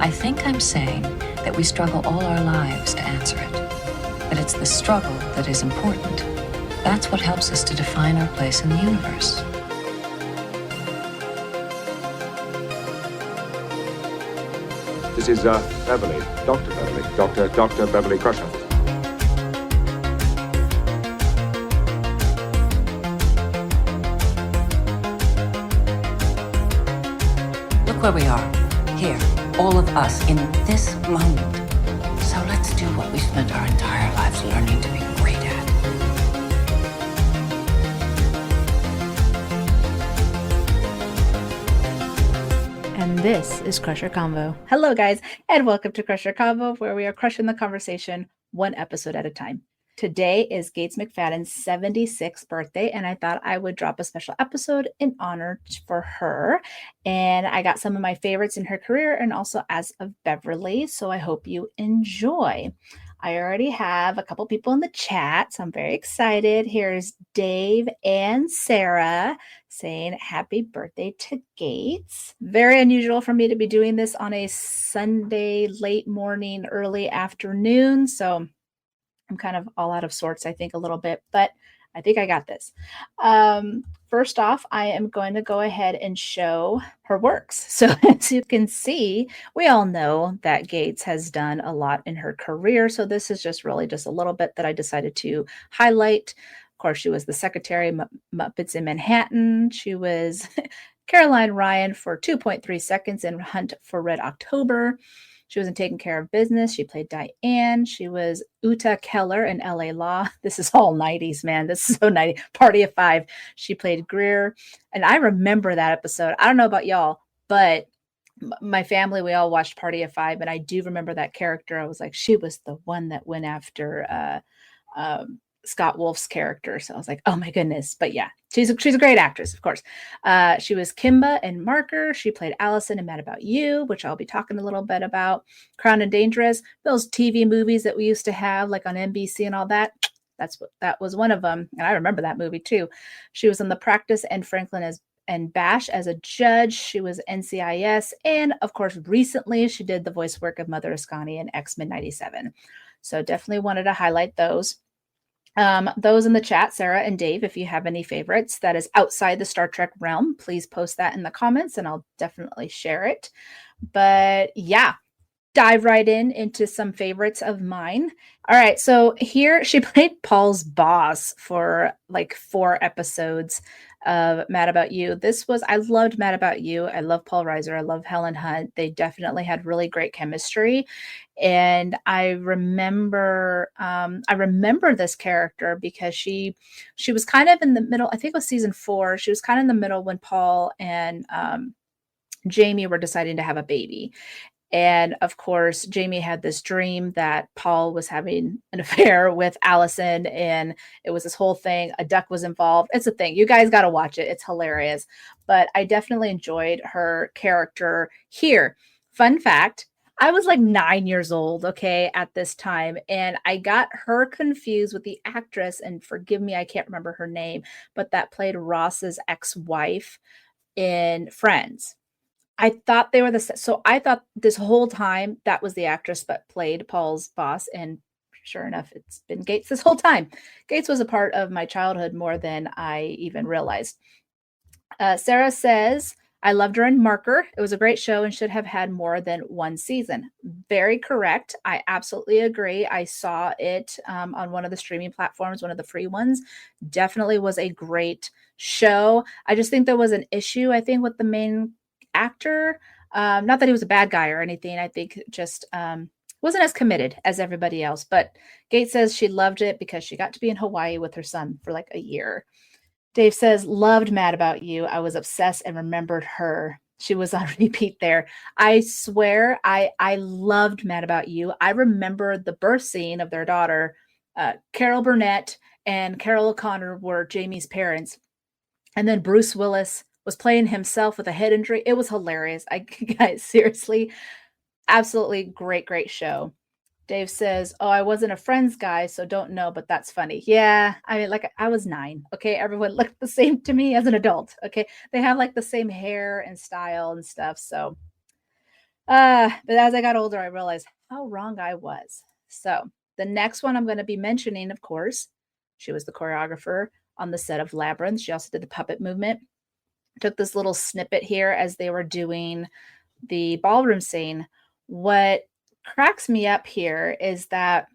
I think I'm saying that we struggle all our lives to answer it. That it's the struggle that is important. That's what helps us to define our place in the universe. This is Beverly, Dr. Beverly, Dr. Beverly Crusher. Look where we are. Here, all of us, in this moment. So let's do what we spent our entire lives learning to be great at. And this is Crusher Convo. Hello, guys, and welcome to Crusher Convo, where we are crushing the conversation one episode at a time. Today is Gates McFadden's 76th birthday, and I thought I would drop a special episode in honor for her. And I got some of my favorites in her career and also as of Beverly, so I hope you enjoy. I already have a couple people in the chat, so I'm very excited. Here's Dave and Sarah saying happy birthday to Gates. Very unusual for me to be doing this on a Sunday, late morning, early afternoon, so I'm kind of all out of sorts, I think, a little bit, but I think I got this. First off, I am going to go ahead and show her works. So as you can see, we all know that Gates has done a lot in her career. So this is just really just a little bit that I decided to highlight. Of course, she was the secretary, Muppets in Manhattan. She was Caroline Ryan for 2.3 seconds in Hunt for Red October. She was in Taking Care of Business. She played Diane. She was Uta Keller in LA Law. This is all 90s, man. This is so 90s. Party of Five. She played Greer. And I remember that episode. I don't know about y'all, but my family, we all watched Party of Five. And I do remember that character. I was like, she was the one that went after Scott Wolf's character. So I was like, oh my goodness. But yeah, she's a great actress, of course. She was Kimba in Marker. She played Allison in Mad About You, which I'll be talking a little bit about. Crown and Dangerous, those TV movies that we used to have like on NBC and all that. That was one of them. And I remember that movie too. She was in The Practice and Franklin and Bash as a judge. She was NCIS. And of course, recently she did the voice work of Mother Ascani in X-Men 97. So definitely wanted to highlight those. Those in the chat, Sarah and Dave, if you have any favorites that is outside the Star Trek realm, please post that in the comments and I'll definitely share it. But yeah, dive right into some favorites of mine. All right, so here she played Paul's boss for like 4 episodes of Mad About You. I loved Mad About You. I love Paul Reiser. I love Helen Hunt. They definitely had really great chemistry. And I remember this character because she was kind of in the middle. I think it was season 4. She was kind of in the middle when Paul and Jamie were deciding to have a baby. And of course, Jamie had this dream that Paul was having an affair with Allison, and it was this whole thing. A duck was involved. It's a thing. You guys got to watch it. It's hilarious. But I definitely enjoyed her character here. Fun fact, I was like 9 years old, okay, at this time, and I got her confused with the actress, and forgive me, I can't remember her name, but that played Ross's ex-wife in Friends. I thought they were so I thought this whole time that was the actress that played Paul's boss, and sure enough, it's been Gates this whole time. Gates was a part of my childhood more than I even realized. Sarah says, I loved her in Marker. It was a great show and should have had more than 1 season. Very correct. I absolutely agree. I saw it on one of the streaming platforms, one of the free ones. Definitely was a great show. I just think there was an issue, I think, with the main actor. Not that he was a bad guy or anything. I think just wasn't as committed as everybody else. But Gates says she loved it because she got to be in Hawaii with her son for like a year. Dave says, loved Mad About You. I was obsessed and remembered her. She was on repeat there. I swear I loved Mad About You. I remember the birth scene of their daughter. Carol Burnett and Carol O'Connor were Jamie's parents. And then Bruce Willis was playing himself with a head injury. It was hilarious. Guys, seriously, absolutely great show. Dave says, oh, I wasn't a Friends guy, so don't know, but that's funny. Yeah, I mean, like, I was 9, okay? Everyone looked the same to me as an adult, okay? They have, like, the same hair and style and stuff, so. But as I got older, I realized how wrong I was. So the next one I'm going to be mentioning, of course, she was the choreographer on the set of Labyrinth. She also did the puppet movement. Took this little snippet here as they were doing the ballroom scene. What cracks me up here is that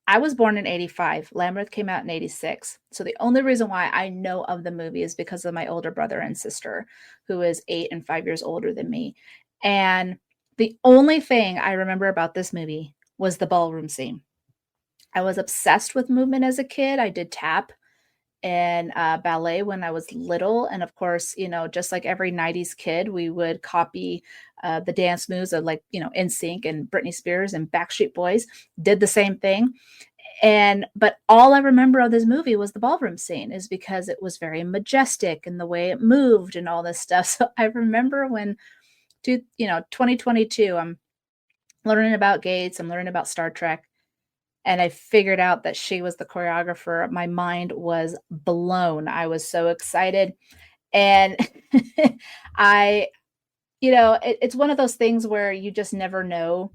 I was born in 85. Labyrinth came out in 86. So the only reason why I know of the movie is because of my older brother and sister, who is 8 and 5 years older than me. And the only thing I remember about this movie was the ballroom scene. I was obsessed with movement as a kid. I did tap and ballet when I was little. And of course, just like every 90s kid, we would copy the dance moves of like, NSYNC and Britney Spears and Backstreet Boys did the same thing. But all I remember of this movie was the ballroom scene, is because it was very majestic and the way it moved and all this stuff. So I remember when 2022, I'm learning about Gates, I'm learning about Star Trek, and I figured out that she was the choreographer. My mind was blown. I was so excited. And it's one of those things where you just never know,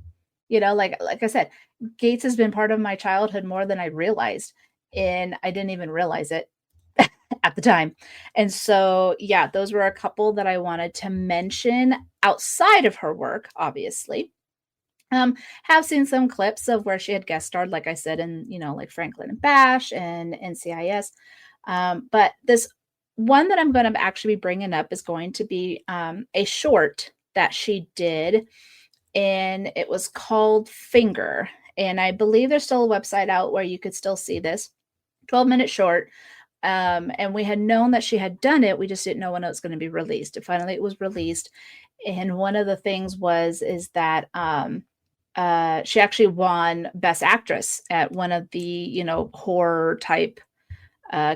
like I said, Gates has been part of my childhood more than I realized. And I didn't even realize it at the time. And so, yeah, those were a couple that I wanted to mention outside of her work, obviously. Have seen some clips of where she had guest starred, like I said, in, like Franklin and Bash and NCIS. But this one that I'm going to actually be bringing up is going to be a short that she did, and it was called Finger. And I believe there's still a website out where you could still see this 12-minute short. And we had known that she had done it. We just didn't know when it was going to be released. And finally it was released. And one of the things is that she actually won Best Actress at one of the, horror type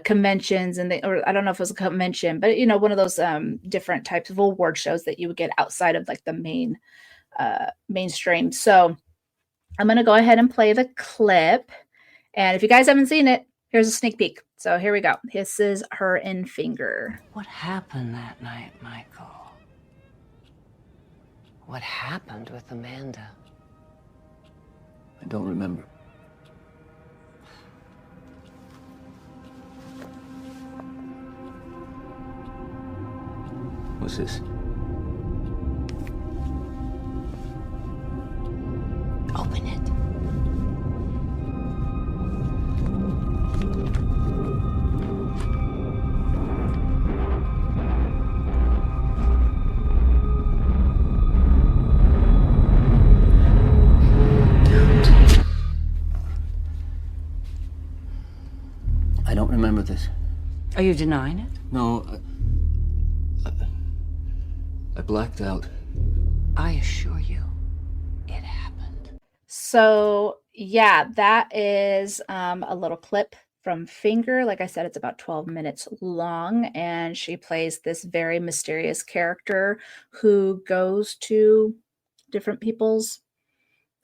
conventions, or I don't know if it was a convention, but one of those different types of award shows that you would get outside of like the mainstream. So I'm going to go ahead and play the clip. And if you guys haven't seen it, here's a sneak peek. So here we go. This is her in Finger. What happened that night, Michael? What happened with Amanda? I don't remember. What's this? Open it. I don't remember this. Are you denying it? No, I blacked out. I assure you, it happened. So yeah, that is a little clip from Finger. Like I said, it's about 12 minutes long, and she plays this very mysterious character who goes to different people's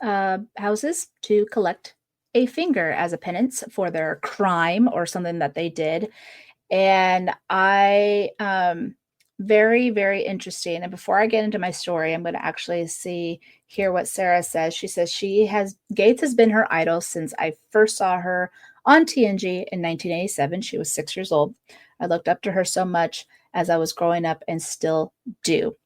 houses to collect a finger as a penance for their crime or something that they did. And I very, very interesting. And before I get into my story, I'm going to actually hear what Sarah says. She says Gates has been her idol since I first saw her on TNG in 1987. She was 6 years old. I looked up to her so much as I was growing up and still do.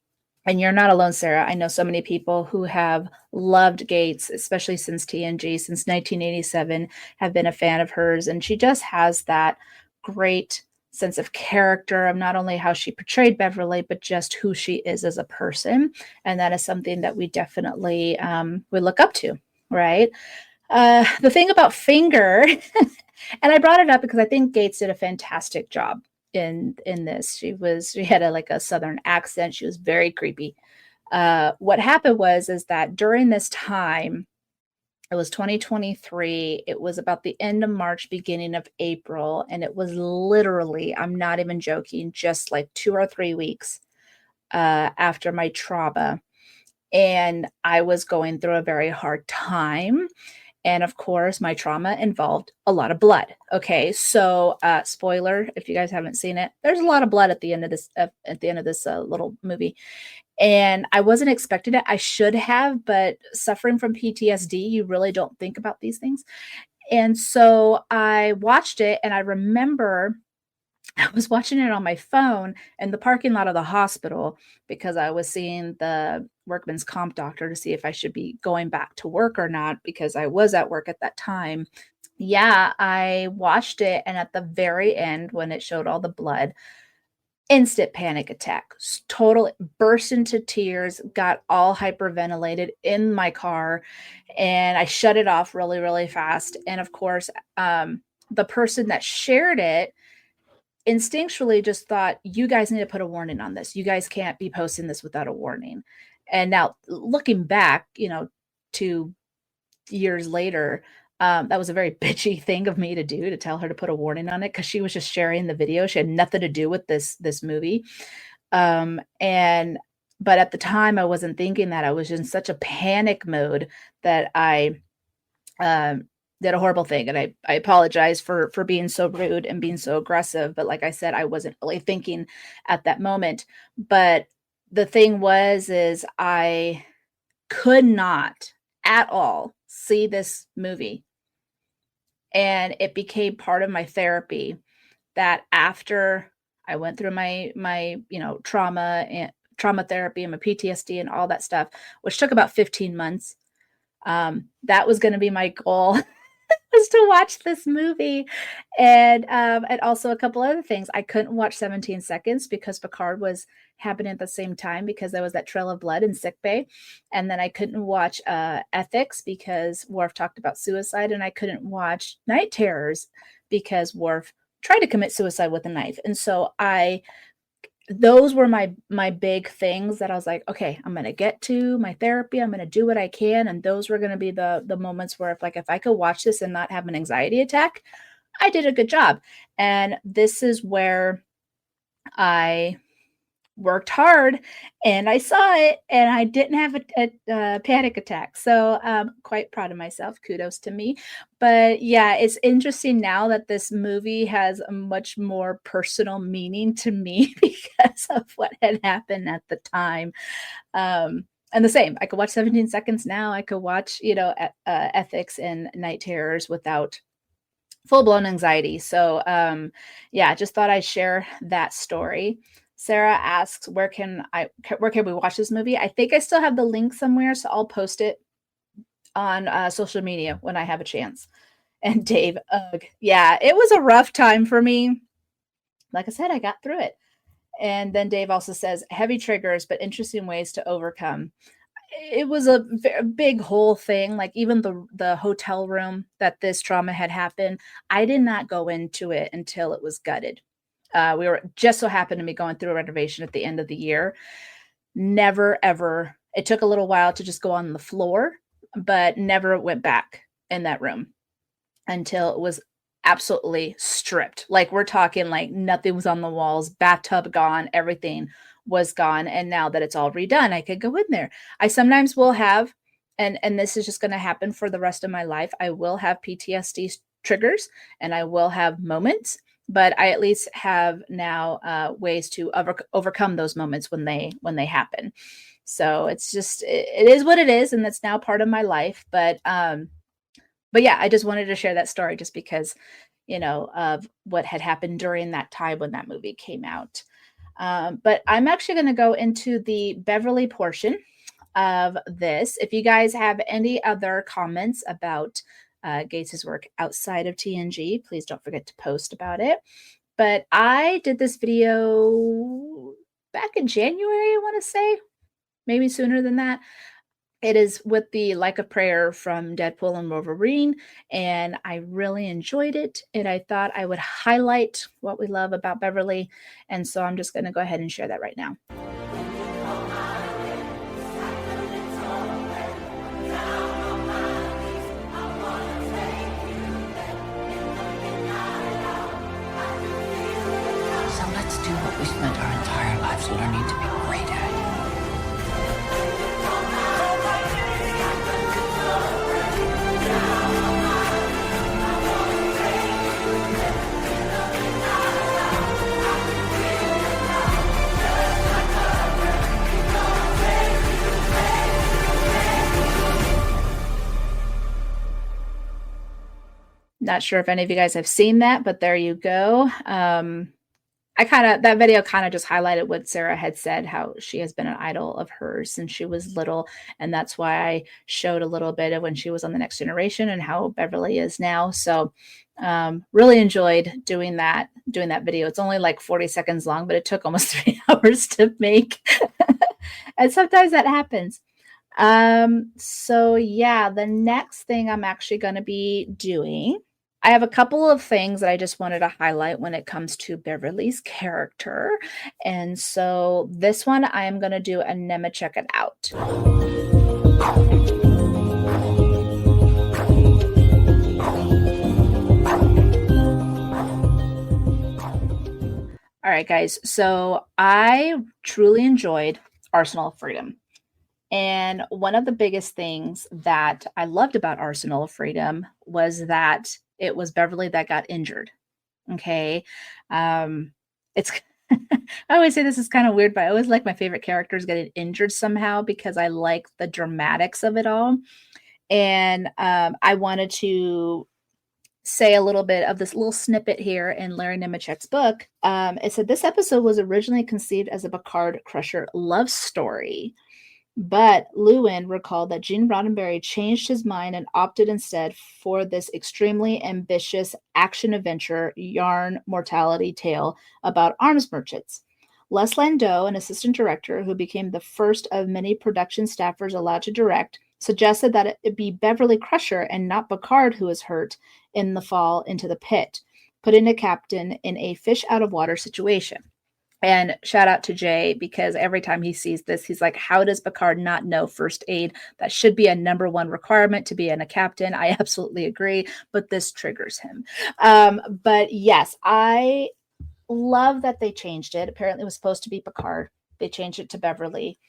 And you're not alone, Sarah. I know so many people who have loved Gates, especially since TNG, since 1987, have been a fan of hers. And she just has that great sense of character of not only how she portrayed Beverly, but just who she is as a person. And that is something that we definitely would look up to, right? The thing about Finger, and I brought it up because I think Gates did a fantastic job in this. She had a Southern accent. She was very creepy. What happened is that during this time, it was 2023. It was about the end of March, beginning of April. And it was literally, I'm not even joking, just like 2 or 3 weeks after my trauma. And I was going through a very hard time. And of course, my trauma involved a lot of blood. Okay, so spoiler, if you guys haven't seen it, there's a lot of blood at the end of this little movie. And I wasn't expecting it. I should have, but suffering from PTSD, you really don't think about these things. And so I watched it, and I remember I was watching it on my phone in the parking lot of the hospital because I was seeing the workman's comp doctor to see if I should be going back to work or not, because I was at work at that time. Yeah, I watched it, and at the very end, when it showed all the blood, instant panic attack, total burst into tears, got all hyperventilated in my car, and I shut it off really, really fast. And of course, the person that shared it instinctually just thought, you guys need to put a warning on this. You guys can't be posting this without a warning. And now looking back, 2 years later, that was a very bitchy thing of me to do, to tell her to put a warning on it, because she was just sharing the video. She had nothing to do with this movie. And but at the time I wasn't thinking that. I was in such a panic mode that I did a horrible thing. And I apologize for being so rude and being so aggressive. But like I said, I wasn't really thinking at that moment. But the thing is I could not at all see this movie. And it became part of my therapy that after I went through my trauma therapy and my PTSD and all that stuff, which took about 15 months. That was going to be my goal, was to watch this movie. And also a couple other things. I couldn't watch 17 Seconds because Picard was happening at the same time, because there was that trail of blood in sickbay. And then I couldn't watch Ethics because Worf talked about suicide. And I couldn't watch Night Terrors because Worf tried to commit suicide with a knife. And so those were my big things that I was like, okay, I'm going to get to my therapy. I'm going to do what I can. And those were going to be the moments where if I could watch this and not have an anxiety attack, I did a good job. And this is where I worked hard and I saw it and I didn't have a panic attack. So quite proud of myself. Kudos to me. But yeah, it's interesting now that this movie has a much more personal meaning to me because of what had happened at the time. And the same, I could watch 17 Seconds now. I could watch, Ethics and Night Terrors without full-blown anxiety. So yeah, just thought I'd share that story. Sarah asks, where can we watch this movie? I think I still have the link somewhere, so I'll post it on social media when I have a chance. And Dave, yeah, it was a rough time for me. Like I said, I got through it. And then Dave also says, heavy triggers, but interesting ways to overcome. It was a big whole thing. Like even the hotel room that this trauma had happened, I did not go into it until it was gutted. We were just so happened to be going through a renovation at the end of the year. Never, ever. It took a little while to just go on the floor, but never went back in that room until it was absolutely stripped. Like we're talking like nothing was on the walls, bathtub gone, everything was gone. And now that it's all redone, I could go in there. I sometimes will have, and this is just going to happen for the rest of my life, I will have PTSD triggers and I will have moments. But I at least have now ways to overcome those moments when they happen. So it's just, it is what it is. And that's now part of my life. But yeah, I just wanted to share that story just because, of what had happened during that time when that movie came out. But I'm actually going to go into the Beverly portion of this. If you guys have any other comments about Gates' work outside of TNG, please don't forget to post about it. But I did this video back in January, I want to say, maybe sooner than that. It is with the Like a Prayer from Deadpool and Wolverine, and I really enjoyed it, and I thought I would highlight what we love about Beverly, and so I'm just going to go ahead and share that right now. We spent our entire lives learning to be great at. Not sure if any of you guys have seen that, but there you go. That video kind of just highlighted what Sarah had said, how she has been an idol of hers since she was little. And that's why I showed a little bit of when she was on The Next Generation and how Beverly is now. So really enjoyed doing that video. It's only like 40 seconds long, but it took almost 3 hours to make. And sometimes that happens. So yeah, the next thing I'm actually going to be doing, I have a couple of things that I just wanted to highlight when it comes to Beverly's character. And so this one I am going to do a Nema Check It Out. All right, guys. So I truly enjoyed Arsenal of Freedom. And one of the biggest things that I loved about Arsenal of Freedom was that it was Beverly that got injured. Okay. It's, I always say this is kind of weird, but I always like my favorite characters getting injured somehow because I like the dramatics of it all. And I wanted to say a little bit of this little snippet here in Larry Nemechek's book. It said this episode was originally conceived as a Picard Crusher love story. But Lewin recalled that Gene Roddenberry changed his mind and opted instead for this extremely ambitious action-adventure yarn mortality tale about arms merchants. Les Landau, an assistant director who became the first of many production staffers allowed to direct, suggested that it be Beverly Crusher and not Picard who was hurt in the fall into the pit, putting the captain in a fish-out-of-water situation. And shout out to Jay, because every time he sees this, he's like, how does Picard not know first aid? That should be a number one requirement to be a captain. I absolutely agree, but this triggers him. But yes, I love that they changed it. Apparently it was supposed to be Picard. They changed it to Beverly.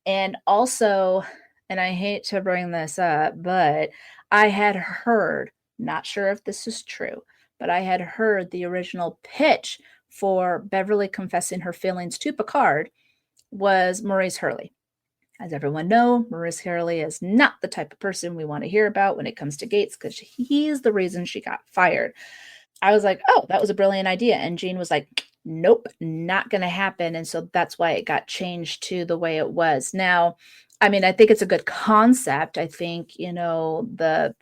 And also, and I hate to bring this up, but I had heard, not sure if this is true, but I had heard the original pitch for Beverly confessing her feelings to Picard was Maurice Hurley. As everyone knows, Maurice Hurley is not the type of person we want to hear about when it comes to Gates, because he's the reason she got fired. I was like, oh, that was a brilliant idea. And Gene was like, nope, not going to happen. And so that's why it got changed to the way it was. Now, I mean, I think it's a good concept. I think, the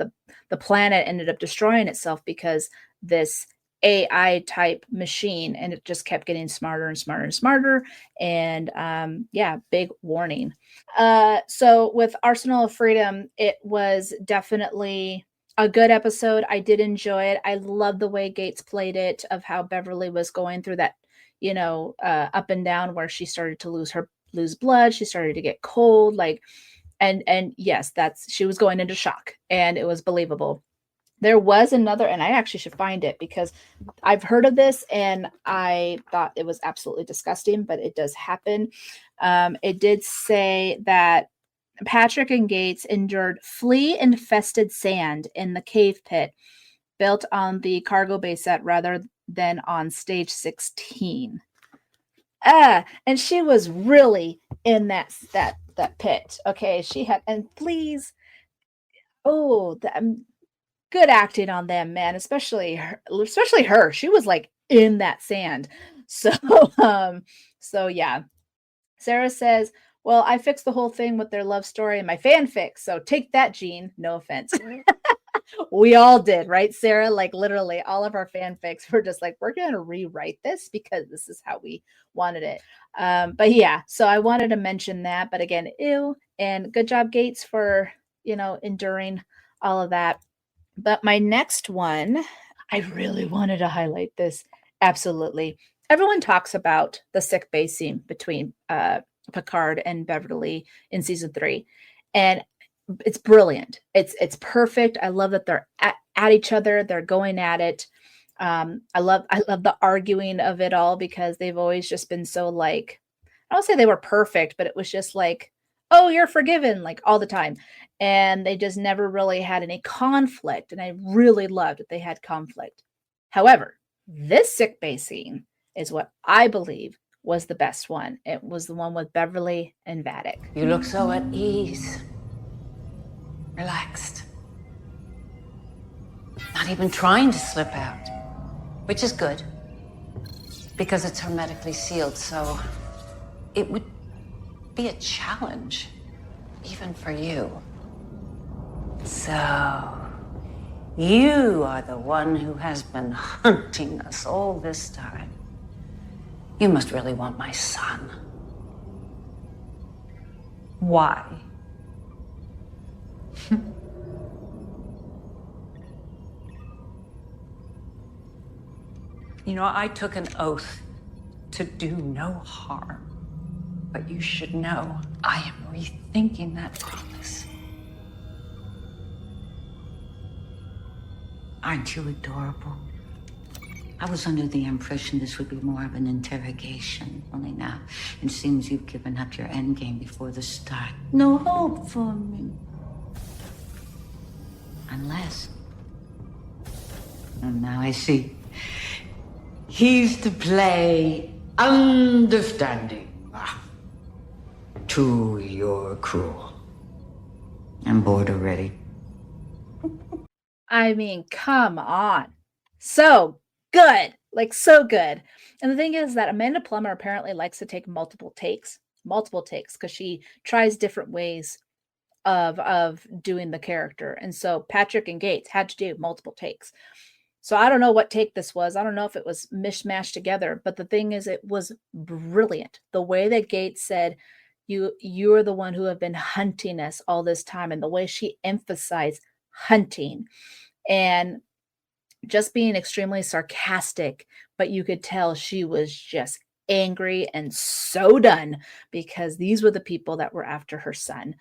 planet ended up destroying itself because this AI type machine, and it just kept getting smarter and smarter and smarter. And big warning. So with Arsenal of Freedom, it was definitely a good episode. I did enjoy it. I love the way Gates played it, of how Beverly was going through that, up and down, where she started to lose blood. She started to get cold, and yes, she was going into shock, and it was believable. There was another, and I actually should find it because I've heard of this and I thought it was absolutely disgusting, but it does happen. It did say that Patrick and Gates endured flea-infested sand in the cave pit built on the cargo bay set rather than on stage 16. And she was really in that pit. Okay, she had, and fleas. Oh, good acting on them, man. Especially her. She was like in that sand. So, so yeah. Sarah says, well, I fixed the whole thing with their love story in my fanfic. So take that, Gene. No offense. We all did, right, Sarah? Like literally all of our fanfics were just like, we're going to rewrite this because this is how we wanted it. But yeah, so I wanted to mention that. But again, ew. And good job, Gates, for, enduring all of that. But my next one, I really wanted to highlight this. Absolutely. Everyone talks about the sick bay scene between Picard and Beverly in season 3. And it's brilliant. It's perfect. I love that they're at each other. They're going at it. I love the arguing of it all, because they've always just been so like, I don't say they were perfect, but it was just like, oh, you're forgiven, like all the time. And they just never really had any conflict. And I really loved that they had conflict. However, this sickbay scene is what I believe was the best one. It was the one with Beverly and Vadic. You look so at ease. Relaxed. Not not even trying to slip out, which is good because it's hermetically sealed, so it would be a challenge, even for you. So, you are the one who has been hunting us all this time. You must really want my son. Why? You know, I took an oath to do no harm. But you should know, I am rethinking that promise. Aren't you adorable? I was under the impression this would be more of an interrogation. Only now, it seems you've given up your endgame before the start. No hope for me. Unless... And now I see. He's to play understanding. To your cruel. I'm bored already. I mean, come on. So good. Like, so good. And the thing is that Amanda Plummer apparently likes to take multiple takes, because she tries different ways of doing the character. And so Patrick and Gates had to do multiple takes. So I don't know what take this was. I don't know if it was mishmashed together, but the thing is, it was brilliant. The way that Gates said, you're the one who have been hunting us all this time, and the way she emphasized hunting and just being extremely sarcastic, but you could tell she was just angry and so done because these were the people that were after her son.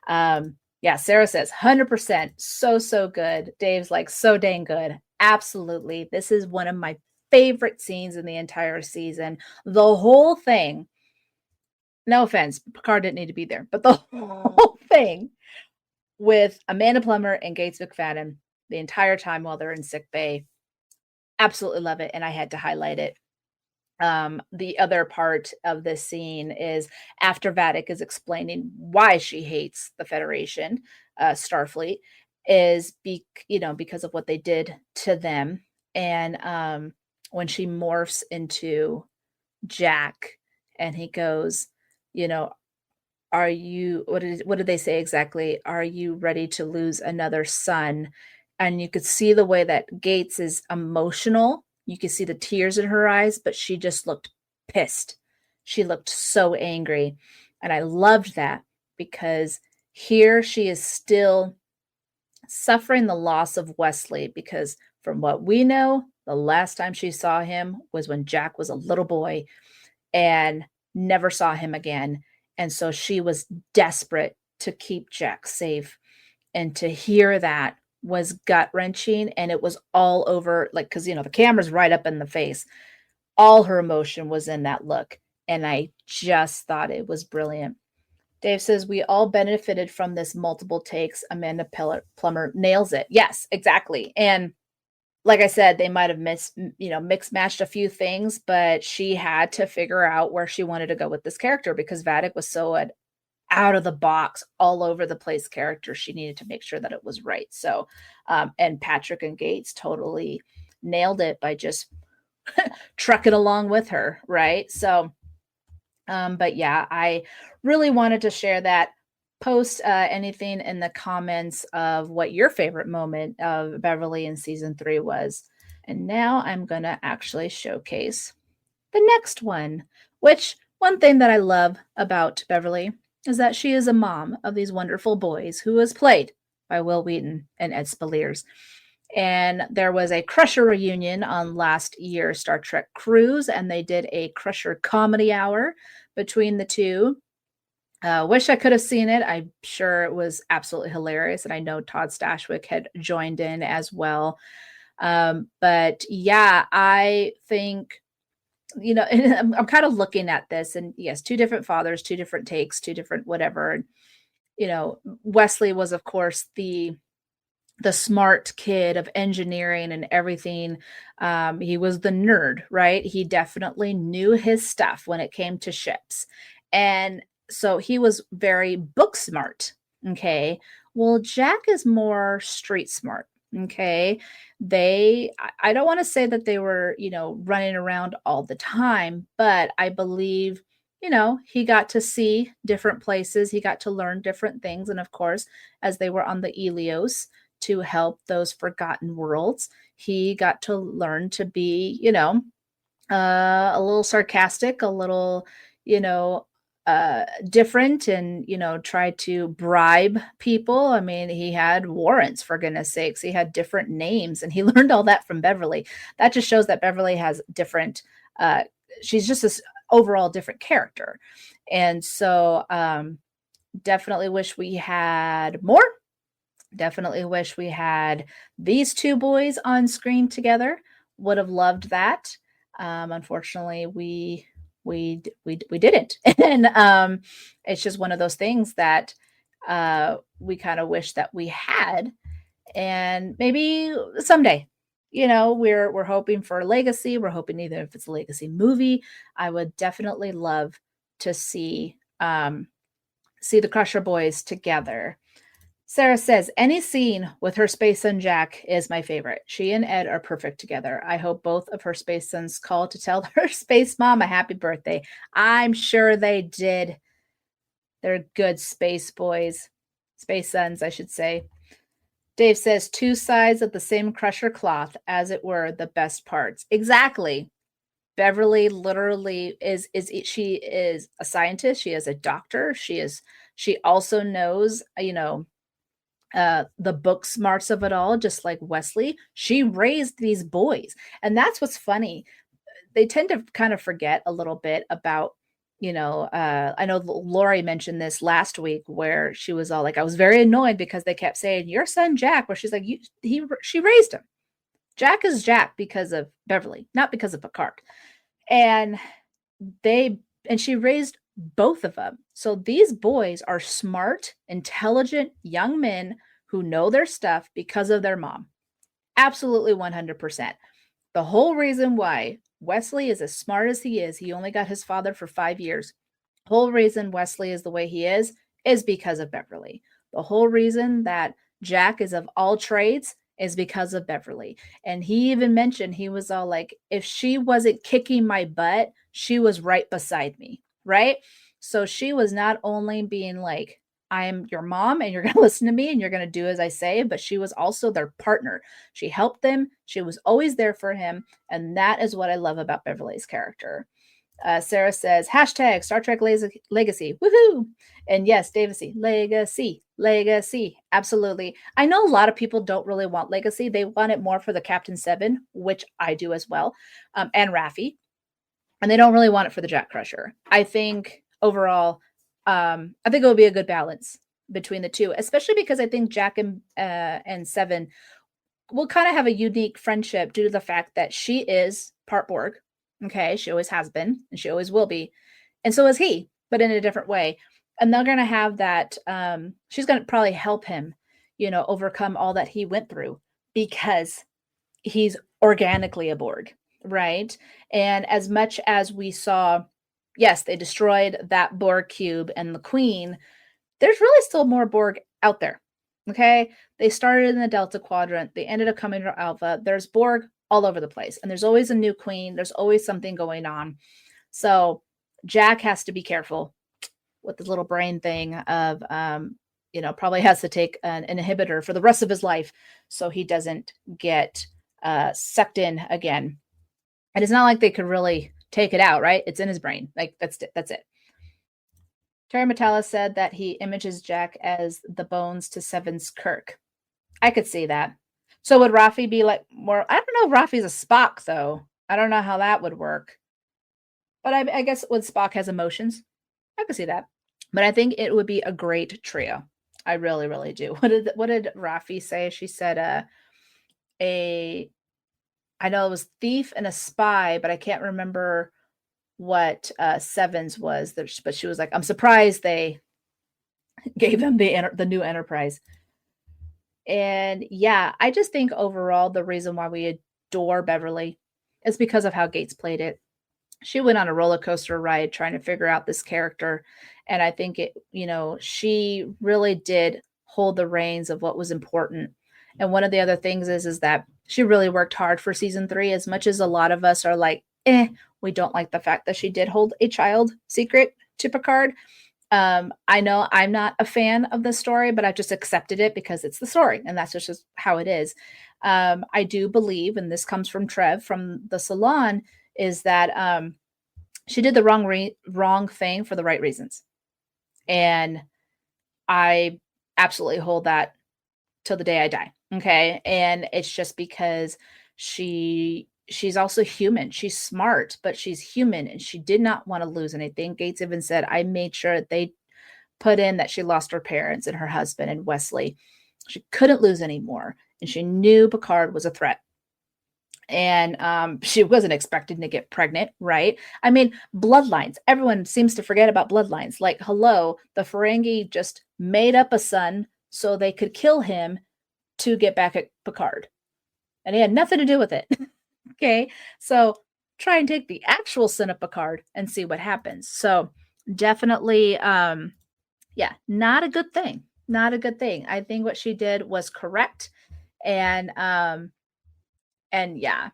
Yeah, Sarah says 100%. So good. Dave's like, so dang good. Absolutely. This is one of my favorite scenes in the entire season. The whole thing. No offense, Picard didn't need to be there, but the whole thing with Amanda Plummer and Gates McFadden the entire time while they're in sick bay, absolutely love it, and I had to highlight it. The other part of this scene is after Vadic is explaining why she hates the Federation, Starfleet, is because of what they did to them, and when she morphs into Jack, and he goes, are you, what did they say exactly? Are you ready to lose another son? And you could see the way that Gates is emotional. You could see the tears in her eyes, but she just looked pissed. She looked so angry. And I loved that because here she is still suffering the loss of Wesley, because from what we know, the last time she saw him was when Jack was a little boy and never saw him again. And so she was desperate to keep Jack safe. And to hear that was gut-wrenching. And it was all over, like, because, the camera's right up in the face. All her emotion was in that look. And I just thought it was brilliant. Dave says, we all benefited from this multiple takes. Amanda Plummer nails it. Yes, exactly. And like I said, they might have mix-matched a few things, but she had to figure out where she wanted to go with this character because Vadic was so out of the box, all over the place character. She needed to make sure that it was right. So, and Patrick and Gates totally nailed it by just trucking along with her. Right. So, but yeah, I really wanted to share that. Post anything in the comments of what your favorite moment of Beverly in season 3 was. And now I'm going to actually showcase the next one, which one thing that I love about Beverly is that she is a mom of these wonderful boys who is played by Will Wheaton and Ed Spaliers. And there was a Crusher reunion on last year's Star Trek cruise, and they did a Crusher comedy hour between the two. Wish I could have seen it. I'm sure it was absolutely hilarious. And I know Todd Stashwick had joined in as well. But yeah, I think, I'm kind of looking at this, and yes, 2 different fathers, 2 different takes, 2 different whatever. And, Wesley was, of course, the smart kid of engineering and everything. He was the nerd, right? He definitely knew his stuff when it came to ships. And so he was very book smart. Okay. Well, Jack is more street smart. Okay. I don't want to say that they were, running around all the time, but I believe, he got to see different places. He got to learn different things. And of course, as they were on the Elios to help those forgotten worlds, he got to learn to be, a little sarcastic, a little, you know, different, and try to bribe people. I mean, he had warrants, for goodness sakes. He had different names, and he learned all that from Beverly. That just shows that Beverly has different. Uh, she's just this overall different character, and so definitely wish we had more. Definitely wish we had these two boys on screen together. Would have loved that. Unfortunately, we didn't, and it's just one of those things that we kind of wish that we had, and maybe someday. We're hoping for a legacy. We're hoping either if it's a legacy movie. I would definitely love to see the Crusher boys together. Sarah says, any scene with her space son Jack is my favorite. She and Ed are perfect together. I hope both of her space sons call to tell her space mom a happy birthday. I'm sure they did. They're good space boys. Space sons, I should say. Dave says, two sides of the same Crusher cloth, as it were, the best parts. Exactly. Beverly literally she is a scientist. She is a doctor. She also knows, the book smarts of it all, just like Wesley. She raised these boys. And that's what's funny. They tend to kind of forget a little bit about, I know Lori mentioned this last week where she was all like, I was very annoyed because they kept saying, your son Jack, where she's like, she raised him. Jack is Jack because of Beverly, not because of Picard. And she raised both of them. So these boys are smart, intelligent young men who know their stuff because of their mom. Absolutely 100%. The whole reason why Wesley is as smart as he is, he only got his father for 5 years. The whole reason Wesley is the way he is because of Beverly. The whole reason that Jack is of all trades is because of Beverly. And he even mentioned, he was all like, if she wasn't kicking my butt, she was right beside me, right? So she was not only being like, I'm your mom and you're going to listen to me and you're going to do as I say, but she was also their partner. She helped them. She was always there for him. And that is what I love about Beverly's character. Sarah says, hashtag Star Trek Legacy. Woohoo! And yes, Davesy, Legacy. Absolutely. I know a lot of people don't really want Legacy. They want it more for the Captain 7, which I do as well, and Raffi. And they don't really want it for the Jack Crusher. I think overall, I think it would be a good balance between the two, especially because I think Jack and 7 will kind of have a unique friendship due to the fact that she is part Borg. Okay, she always has been, and she always will be. And so is he, but in a different way. And they're going to have that, she's going to probably help him, overcome all that he went through because he's organically a Borg, right? And as much as we saw, yes, they destroyed that Borg cube and the Queen, there's really still more Borg out there. Okay, they started in the Delta Quadrant. They ended up coming to Alpha. There's Borg all over the place, and there's always a new queen. There's always something going on. So Jack has to be careful with this little brain thing of, probably has to take an inhibitor for the rest of his life so he doesn't get sucked in again. And it's not like they could really take it out, right? It's in his brain. Like that's it. Terry Metalla said that he images Jack as the bones to Seven's Kirk. I could see that. So would Raffi be like more? I don't know if Raffi's a Spock, though. I don't know how that would work. But I guess when Spock has emotions, I could see that. But I think it would be a great trio. I really, really do. What did Raffi say? She said I know it was thief and a spy, but I can't remember what Seven's was. But she was like, I'm surprised they gave him the new Enterprise. And yeah, I just think overall the reason why we adore Beverly is because of how Gates played it. She went on a roller coaster ride trying to figure out this character. And I think she really did hold the reins of what was important. And one of the other things is that she really worked hard for season 3, as much as a lot of us are like, we don't like the fact that she did hold a child secret to Picard. I know I'm not a fan of the story, but I've just accepted it because it's the story, and that's just how it is. I do believe, and this comes from Trev from the salon, is that she did the wrong thing for the right reasons. And I absolutely hold that till the day I die. Okay. And it's just because she's also human. She's smart, but she's human, and she did not want to lose anything. Gates even said, I made sure they put in that she lost her parents and her husband and Wesley. She couldn't lose anymore. And she knew Picard was a threat. And she wasn't expecting to get pregnant, right? I mean, bloodlines. Everyone seems to forget about bloodlines. Like, hello, the Ferengi just made up a son so they could kill him to get back at Picard. And he had nothing to do with it. Okay, so try and take the actual son of Picard and see what happens. So definitely, yeah, not a good thing. Not a good thing. I think what she did was correct. And yeah,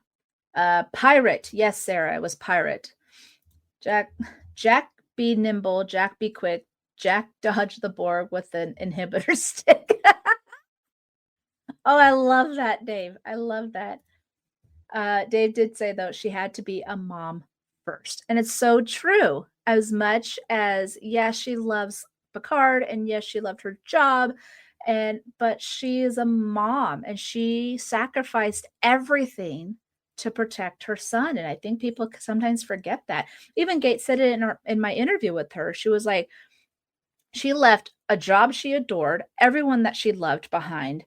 pirate. Yes, Sarah, it was pirate. Jack be nimble, Jack be quick, Jack dodge the Borg with an inhibitor stick. Oh, I love that, Dave. I love that. Dave did say, though, she had to be a mom first. And it's so true. As much as, yes, she loves Picard, and yes, she loved her job, but she is a mom, and she sacrificed everything to protect her son. And I think people sometimes forget that. Even Gates said it in my interview with her. She was like, she left a job she adored, everyone that she loved behind.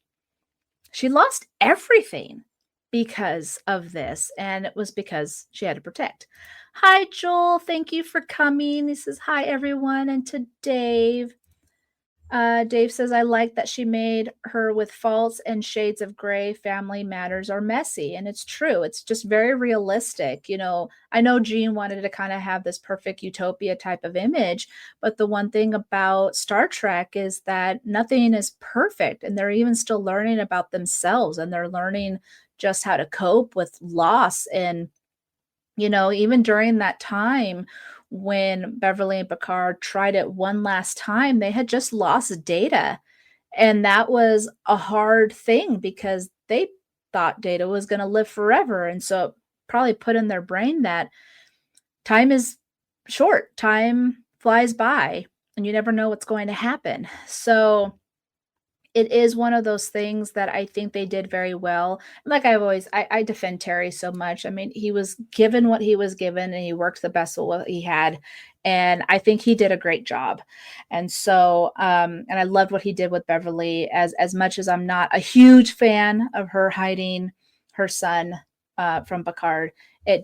She lost everything because of this, and it was because she had to protect. Hi, Joel. Thank you for coming. He says, hi, everyone, and to Dave. Dave says, I like that she made her with faults and shades of gray. Family matters are messy. And it's true. It's just very realistic. You know, I know Gene wanted to kind of have this perfect utopia type of image, but the one thing about Star Trek is that nothing is perfect. And they're even still learning about themselves, and they're learning just how to cope with loss. And, you know, even during that time, when Beverly and Picard tried it one last time, they had just lost Data. And that was a hard thing because they thought Data was going to live forever. And so it probably put in their brain that time is short, time flies by, and you never know what's going to happen. So it is one of those things that I think they did very well. Like I defend Terry so much. I mean, he was given what he was given, and he worked the best with what he had. And I think he did a great job. And so, and I loved what he did with Beverly, as much as I'm not a huge fan of her hiding her son from Picard. It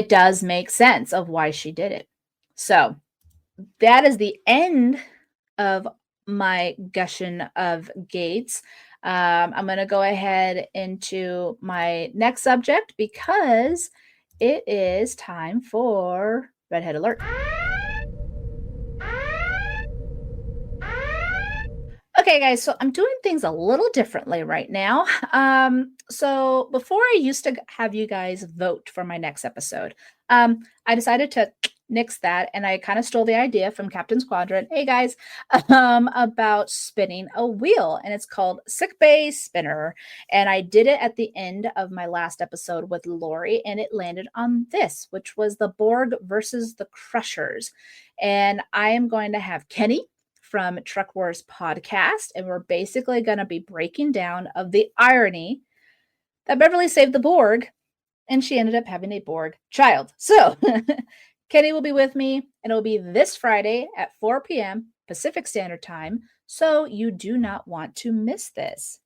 does make sense of why she did it. So that is the end of my gushing of Gates. I'm going to go ahead into my next subject because it is time for Redhead Alert. Okay, guys, so I'm doing things a little differently right now. So before I used to have you guys vote for my next episode, I decided to nix that, and I kind of stole the idea from Captain Squadron. Hey guys, about spinning a wheel, and it's called Sick Bay Spinner. And I did it at the end of my last episode with Lori, and it landed on this, which was the Borg versus the Crushers. And I am going to have Kenny from Trek Wars podcast, and we're basically going to be breaking down of the irony that Beverly saved the Borg, and she ended up having a Borg child. So Kenny will be with me, and it'll be this Friday at 4 p.m. Pacific Standard Time, so you do not want to miss this.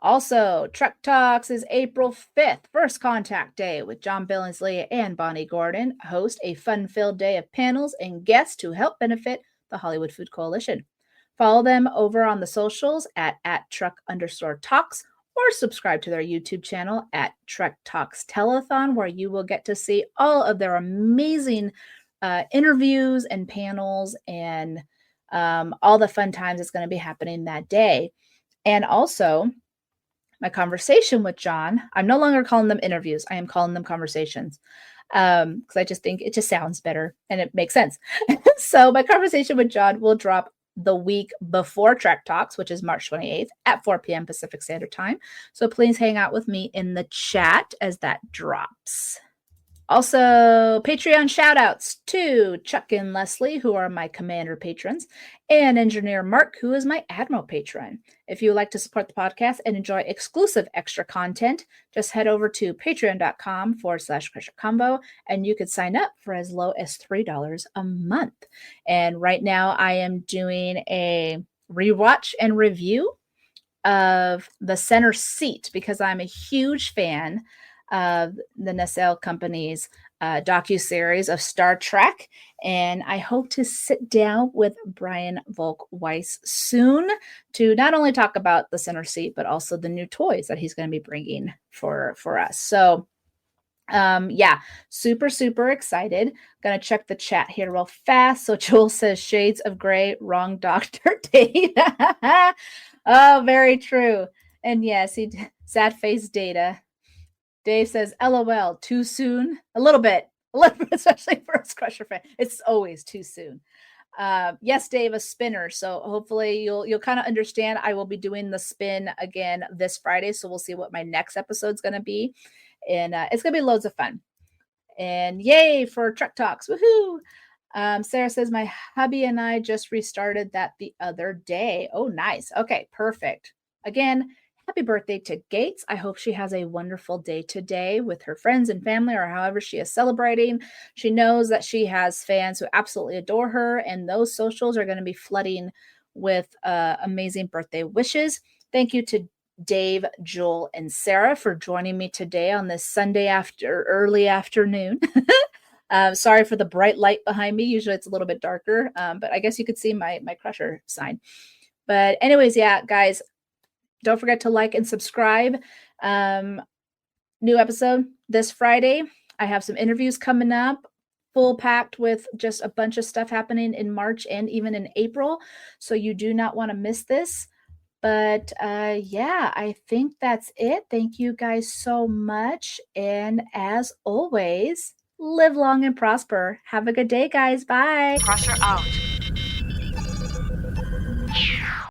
Also, Trek Talks is April 5th, First Contact Day, with John Billingsley and Bonnie Gordon host a fun-filled day of panels and guests to help benefit the Hollywood Food Coalition. Follow them over on the socials at Trek_Talks, or subscribe to their YouTube channel at Trek Talks Telethon, where you will get to see all of their amazing interviews and panels and all the fun times that's going to be happening that day. And also my conversation with John. I'm no longer calling them interviews. I am calling them conversations because I just think it just sounds better and it makes sense. So my conversation with John will drop the week before Trek Talks, which is March 28th at 4 p.m. Pacific Standard Time. So please hang out with me in the chat as that drops. Also, Patreon shout-outs to Chuck and Leslie, who are my Commander patrons, and Engineer Mark, who is my Admiral patron. If you would like to support the podcast and enjoy exclusive extra content, just head over to patreon.com/Crusher Combo, and you could sign up for as low as $3 a month. And right now, I am doing a rewatch and review of The Center Seat because I'm a huge fan of the Nacelle Company's docuseries of Star Trek. And I hope to sit down with Brian Volk Weiss soon to not only talk about The Center Seat, but also the new toys that he's going to be bringing for us. So yeah, super, super excited. Gonna check the chat here real fast. So Joel says shades of gray, wrong Dr. Data. Oh, very true. And yes, sad face Data. Dave says, LOL, too soon? A little bit, especially for us Crusher fan. It's always too soon. Yes, Dave, a spinner. So hopefully you'll kind of understand. I will be doing the spin again this Friday. So we'll see what my next episode's going to be. And it's going to be loads of fun. And yay for Trek Talks. Woohoo! Sarah says, my hubby and I just restarted that the other day. Oh, nice. Okay, perfect. Again, happy birthday to Gates. I hope she has a wonderful day today with her friends and family or however she is celebrating. She knows that she has fans who absolutely adore her, and those socials are going to be flooding with amazing birthday wishes. Thank you to Dave, Joel, and Sarah for joining me today on this Sunday early afternoon. Sorry for the bright light behind me. Usually it's a little bit darker, but I guess you could see my Crusher sign. But anyways, yeah, guys, don't forget to like and subscribe. New episode this Friday. I have some interviews coming up, full packed with just a bunch of stuff happening in March and even in April. So you do not want to miss this. But yeah, I think that's it. Thank you guys so much. And as always, live long and prosper. Have a good day, guys. Bye. Crusher out.